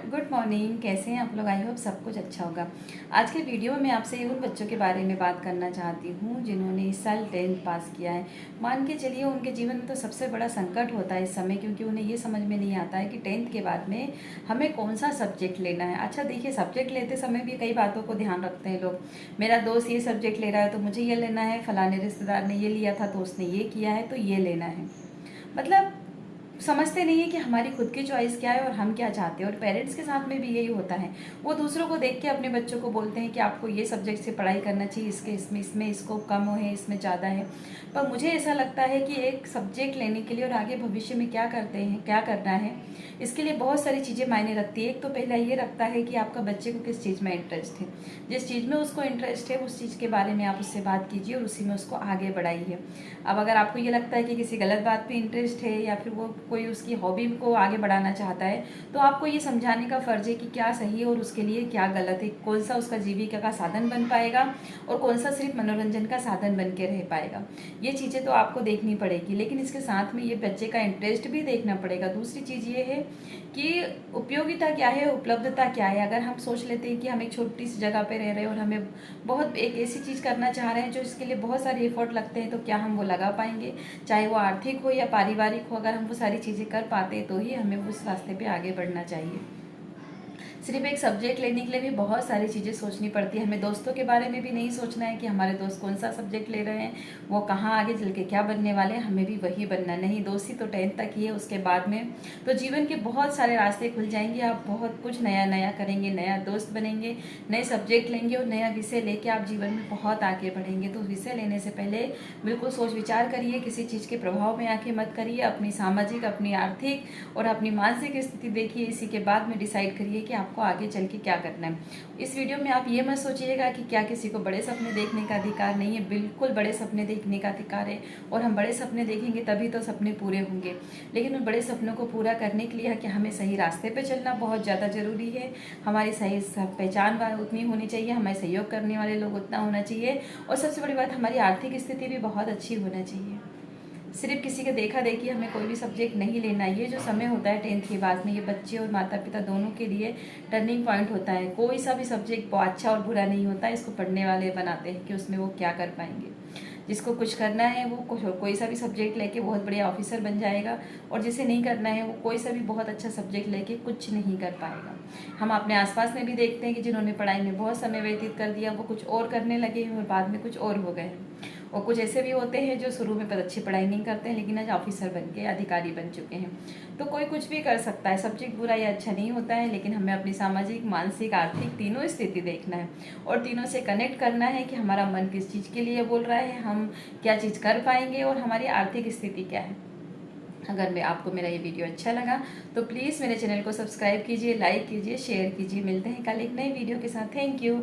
Good morning. कैसे हैं आप लोग? आई होप सब कुछ अच्छा होगा। आज के वीडियो में मैं आपसे उन बच्चों के बारे में बात करना चाहती हूँ जिन्होंने इस साल 10th पास किया है। मान के चलिए उनके जीवन में तो सबसे बड़ा संकट होता है इस समय, क्योंकि उन्हें ये समझ में नहीं आता है कि 10th के बाद में हमें कौन सा सब्जेक्ट लेना है। अच्छा देखिए, सब्जेक्ट लेते समय भी कई बातों को ध्यान रखते हैं लोग। मेरा दोस्त ये सब्जेक्ट ले रहा है तो मुझे ये लेना है, फलाने रिश्तेदार ने ये लिया था तो उसने ये किया है तो ये लेना है। मतलब समझते नहीं है कि हमारी खुद की चॉइस क्या है और हम क्या चाहते हैं। और पेरेंट्स के साथ में भी यही होता है, वो दूसरों को देख के अपने बच्चों को बोलते हैं कि आपको ये सब्जेक्ट से पढ़ाई करना चाहिए, इसके इसमें इसमें स्कोप कम हो है, इसमें ज़्यादा है। पर मुझे ऐसा लगता है कि एक सब्जेक्ट लेने के लिए और आगे भविष्य में क्या करते हैं, क्या करना है, इसके लिए बहुत सारी चीज़ें मायने रखती है। एक तो पहला ये रखता है कि आपका बच्चे को किस चीज़ में इंटरेस्ट है। जिस चीज़ में उसको इंटरेस्ट है उस चीज़ के बारे में आप उससे बात कीजिए और उसी में उसको आगे बढ़ाइए। अब अगर आपको ये लगता है कि किसी गलत बात पे इंटरेस्ट है या फिर वो कोई उसकी हॉबी को आगे बढ़ाना चाहता है, तो आपको ये समझाने का फ़र्ज है कि क्या सही है और उसके लिए क्या गलत है, कौन सा उसका जीविका का साधन बन पाएगा और कौन सा सिर्फ मनोरंजन का साधन बन के रह पाएगा। ये चीज़ें तो आपको देखनी पड़ेगी, लेकिन इसके साथ में ये बच्चे का इंटरेस्ट भी देखना पड़ेगा। दूसरी चीज़ ये है कि उपयोगिता क्या है, उपलब्धता क्या है। अगर हम सोच लेते हैं कि हम एक छोटी सी जगह पे रह रहे हैं और हमें बहुत एक ऐसी चीज़ करना चाह रहे हैं जो इसके लिए बहुत सारे एफर्ट लगते हैं, तो क्या हम वो लगा पाएंगे? चाहे वो आर्थिक हो या पारिवारिक हो, अगर हम वो सारी चीज़ें कर पाते हैं तो ही हमें उस रास्ते पे आगे बढ़ना चाहिए। सिर्फ एक सब्जेक्ट लेने के लिए भी बहुत सारी चीज़ें सोचनी पड़ती है। हमें दोस्तों के बारे में भी नहीं सोचना है कि हमारे दोस्त कौन सा सब्जेक्ट ले रहे हैं, वो कहाँ आगे चल के क्या बनने वाले हैं, हमें भी वही बनना नहीं। दोस्ती तो 10th तक ही है, उसके बाद में तो जीवन के बहुत सारे रास्ते खुल जाएंगे। आप बहुत कुछ नया नया करेंगे, नया दोस्त बनेंगे, नए सब्जेक्ट लेंगे और नया विषय लेके आप जीवन में बहुत आगे बढ़ेंगे। तो विषय लेने से पहले बिल्कुल सोच विचार करिए, किसी चीज़ के प्रभाव में आके मत करिए। अपनी सामाजिक, अपनी आर्थिक और अपनी मानसिक स्थिति देखिए, इसी के बाद में डिसाइड करिए कि आपको आगे चल के क्या करना है। इस वीडियो में आप ये मत सोचिएगा कि क्या किसी को बड़े सपने देखने का अधिकार नहीं है। बिल्कुल बड़े सपने देखने का अधिकार है और हम बड़े सपने देखेंगे तभी तो सपने पूरे होंगे। लेकिन उन बड़े सपनों को पूरा करने के लिए कि हमें सही रास्ते पे चलना बहुत ज़्यादा ज़रूरी है। हमारी सही पहचान उतनी होनी चाहिए, हमें सहयोग करने वाले लोग उतना होना चाहिए और सबसे बड़ी बात, हमारी आर्थिक स्थिति भी बहुत अच्छी होना चाहिए। सिर्फ किसी के देखा देखी हमें कोई भी सब्जेक्ट नहीं लेना। ये जो समय होता है 10th के बाद में, ये बच्चे और माता पिता दोनों के लिए टर्निंग पॉइंट होता है। कोई सा भी सब्जेक्ट बहुत अच्छा और बुरा नहीं होता, इसको पढ़ने वाले बनाते हैं कि उसमें वो क्या कर पाएंगे। जिसको कुछ करना है वो कोई सा भी सब्जेक्ट लेके बहुत बढ़िया ऑफिसर बन जाएगा, और जिसे नहीं करना है वो कोई सा भी बहुत अच्छा सब्जेक्ट लेके कुछ नहीं कर पाएगा। हम अपने आसपास में भी देखते हैं कि जिन्होंने पढ़ाई में बहुत समय व्यतीत कर दिया वो कुछ और करने लगे हैं और बाद में कुछ और हो गए हैं। और कुछ ऐसे भी होते हैं जो शुरू में पर अच्छी पढ़ाई नहीं करते हैं लेकिन आज ऑफिसर बन के अधिकारी बन चुके हैं। तो कोई कुछ भी कर सकता है, सब्जेक्ट बुरा या अच्छा नहीं होता है, लेकिन हमें अपनी सामाजिक, मानसिक, आर्थिक तीनों स्थिति देखना है और तीनों से कनेक्ट करना है कि हमारा मन किस चीज़ के लिए बोल रहा है, हम क्या चीज़ कर पाएंगे और हमारी आर्थिक स्थिति क्या है। अगर मैं आपको मेरा ये वीडियो अच्छा लगा तो प्लीज़ मेरे चैनल को सब्सक्राइब कीजिए, लाइक कीजिए, शेयर कीजिए। मिलते हैं कल एक नई वीडियो के साथ। Thank you.